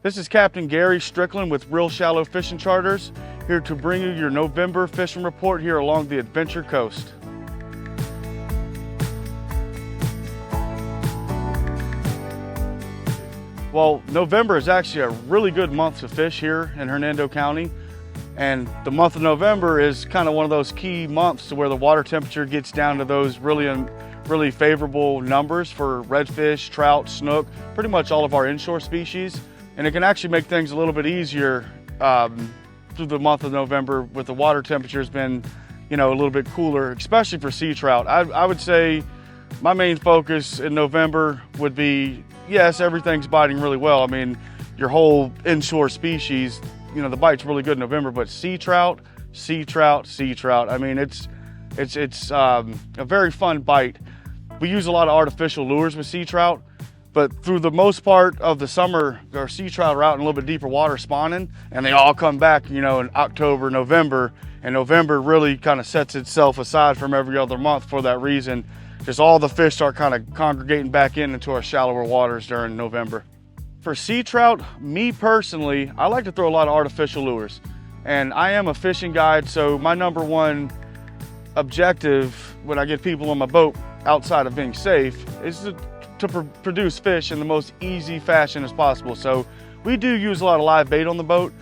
This is Captain Gary Strickland with Reel Shallow Fishn Charters, here to bring you your November fishing report here along the Adventure Coast. Well, November is actually a really good month to fish here in Hernando County. And the month of November is kind of one of those key months to where the water temperature gets down to those really favorable numbers for redfish, trout, snook, pretty much all of our inshore species. And it can actually make things a little bit easier through the month of November with the water temperatures been, a little bit cooler, especially for sea trout. I would say my main focus in November would be, yes, everything's biting really well. I mean, your whole inshore species, the bite's really good in November, but sea trout. I mean, it's a very fun bite. We use a lot of artificial lures with sea trout, but through the most part of the summer, our sea trout are out in a little bit deeper water spawning, and they all come back, in October, November, and November really kind of sets itself aside from every other month for that reason. Just all the fish start kind of congregating back into our shallower waters during November. For sea trout, me personally, I like to throw a lot of artificial lures, and I am a fishing guide, so my number one objective when I get people on my boat outside of being safe is to produce fish in the most easy fashion as possible. So we do use a lot of live bait on the boat,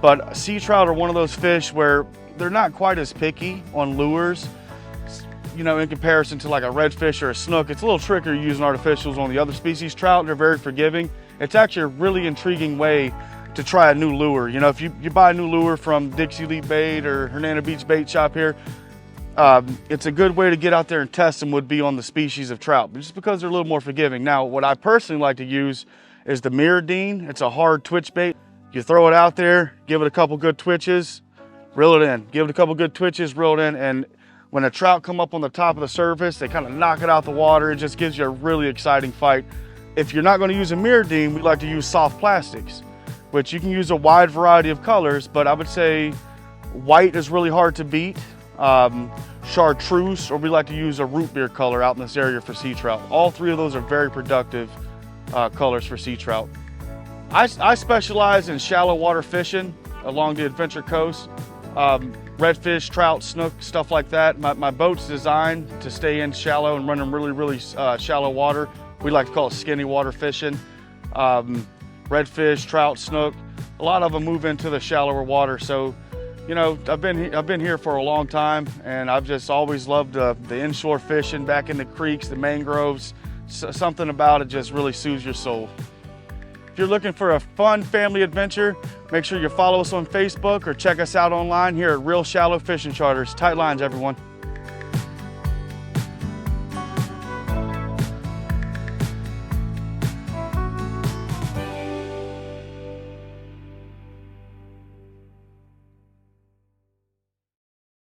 but sea trout are one of those fish where they're not quite as picky on lures. In comparison to like a redfish or a snook, it's a little trickier using artificials on the other species. Trout, they're very forgiving. It's actually a really intriguing way to try a new lure. If you buy a new lure from Dixie Elite Bait or Hernando Beach Bait Shop here, it's a good way to get out there and test them would be on the species of trout, just because they're a little more forgiving. Now, what I personally like to use is the Mirrodine. It's a hard twitch bait. You throw it out there, give it a couple good twitches, reel it in. Give it a couple good twitches, reel it in, and when a trout come up on the top of the surface, they kind of knock it out the water. It just gives you a really exciting fight. If you're not going to use a Mirrodine, we like to use soft plastics, which you can use a wide variety of colors, but I would say white is really hard to beat. Chartreuse, or we like to use a root beer color out in this area for sea trout. All three of those are very productive colors for sea trout. I specialize in shallow water fishing along the Adventure Coast. Redfish, trout, snook, stuff like that. My boat's designed to stay in shallow and run in really shallow water. We like to call it skinny water fishing. Redfish, trout, snook, a lot of them move into the shallower water. So, I've been here for a long time, and I've just always loved the inshore fishing back in the creeks, the mangroves. Something about it just really soothes your soul. If you're looking for a fun family adventure, make sure you follow us on Facebook or check us out online here at Reel Shallow Fishn Charters. Tight lines, everyone.